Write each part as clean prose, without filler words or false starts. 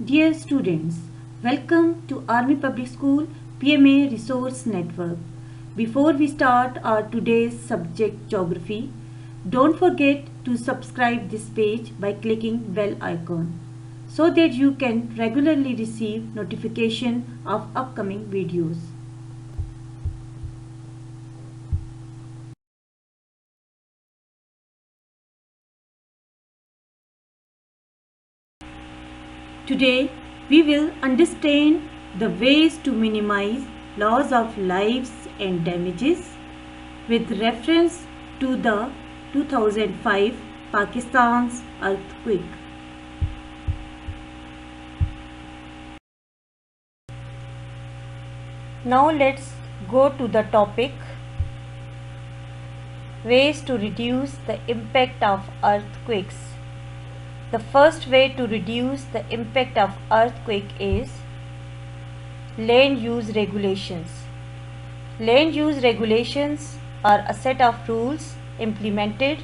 Dear students, welcome to Army Public School PMA Resource Network. Before we start our today's subject geography, don't forget to subscribe this page by clicking bell icon so that you can regularly receive notification of upcoming videos. Today, we will understand the ways to minimize loss of lives and damages with reference to the 2005 Pakistan's earthquake. Now let's go to the topic ways to reduce the impact of earthquakes. The first way to reduce the impact of earthquake is land use regulations. Land use regulations are a set of rules implemented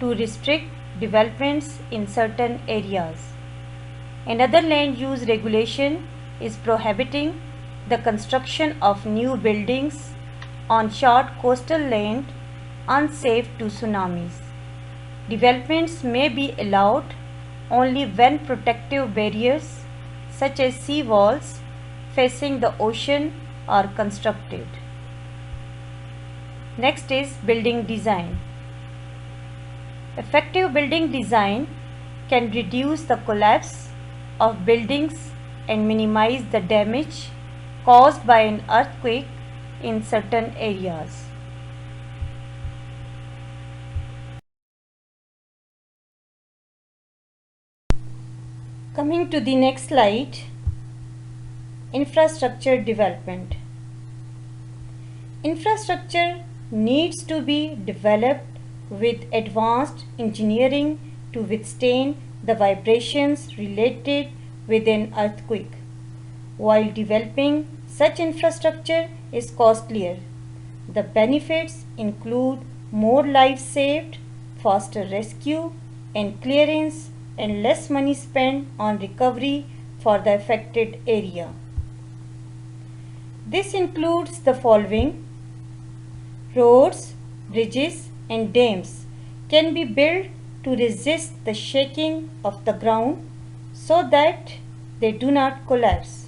to restrict developments in certain areas. Another land use regulation is prohibiting the construction of new buildings on short coastal land unsafe to tsunamis. Developments may be allowed only when protective barriers such as sea walls facing the ocean are constructed. Next is building design. Effective building design can reduce the collapse of buildings and minimize the damage caused by an earthquake in certain areas. Coming to the next slide, infrastructure development. Infrastructure needs to be developed with advanced engineering to withstand the vibrations related with an earthquake. While developing such infrastructure is costlier, the benefits include more lives saved, faster rescue and clearance, and less money spent on recovery for the affected area. This includes the following: roads, bridges and dams can be built to resist the shaking of the ground so that they do not collapse.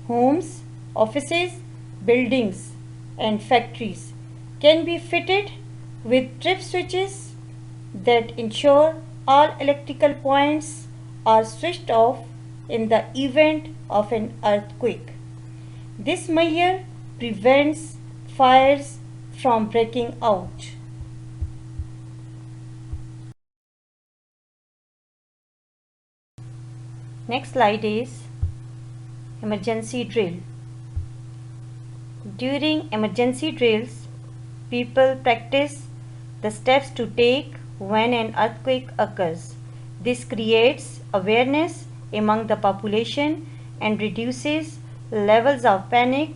Homes, offices, buildings and factories can be fitted with trip switches that ensure all electrical points are switched off in the event of an earthquake. This measure prevents fires from breaking out. Next slide is emergency drill. During emergency drills, people practice the steps to take when an earthquake occurs. This creates awareness among the population and reduces levels of panic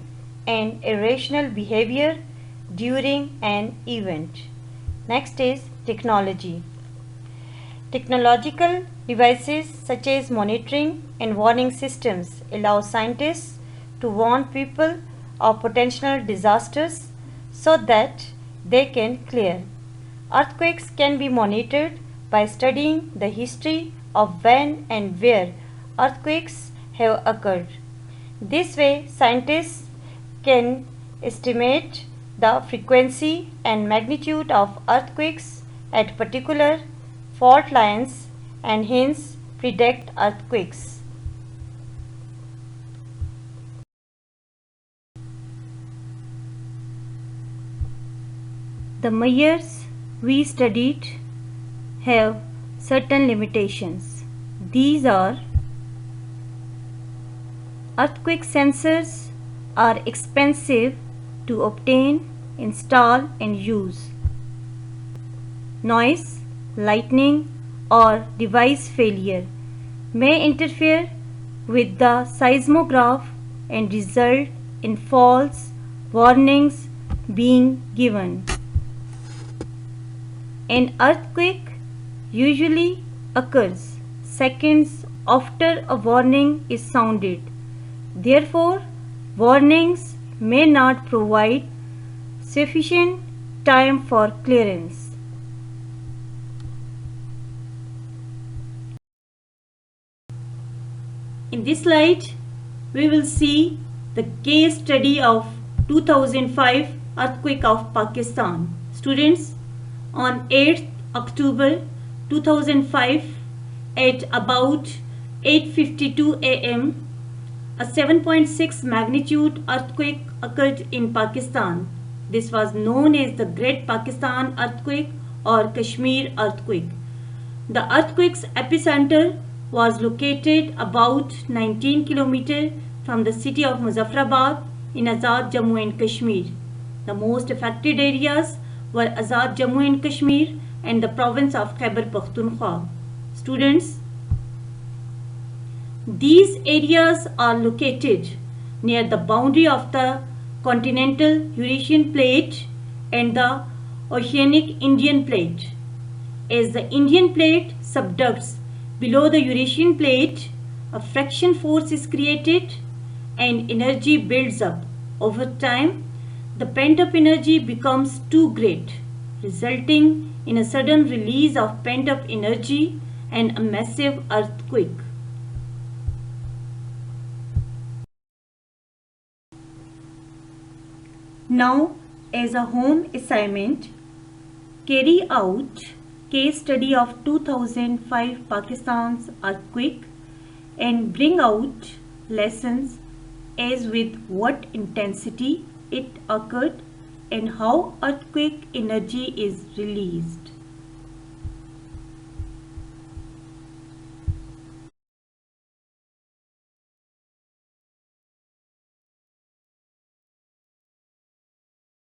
and irrational behavior during an event. Next is technology. Technological devices such as monitoring and warning systems allow scientists to warn people of potential disasters so that they can clear. Earthquakes can be monitored by studying the history of when and where earthquakes have occurred. This way, scientists can estimate the frequency and magnitude of earthquakes at particular fault lines and hence predict earthquakes. The measures we studied have certain limitations. These are: earthquake sensors are expensive to obtain, install and use. Noise, lightning or device failure may interfere with the seismograph and result in false warnings being given. An earthquake usually occurs seconds after a warning is sounded. Therefore, warnings may not provide sufficient time for clearance. In this slide, we will see the case study of 2005 earthquake of Pakistan. Students, on 8th October 2005 at about 8:52 am, a 7.6 magnitude earthquake occurred in Pakistan. This was known as the Great Pakistan Earthquake or Kashmir Earthquake. The earthquake's epicenter was located about 19 km from the city of Muzaffarabad in Azad Jammu and Kashmir. The most affected areas were Azad Jammu and Kashmir and the province of Khyber Pakhtunkhwa. Students, these areas are located near the boundary of the continental Eurasian plate and the oceanic Indian plate. As the Indian plate subducts below the Eurasian plate, a friction force is created and energy builds up. Over time, the pent-up energy becomes too great, resulting in a sudden release of pent-up energy and a massive earthquake. Now, as a home assignment, carry out case study of 2005 Pakistan's earthquake and bring out lessons as with what intensity it occurred and how earthquake energy is released.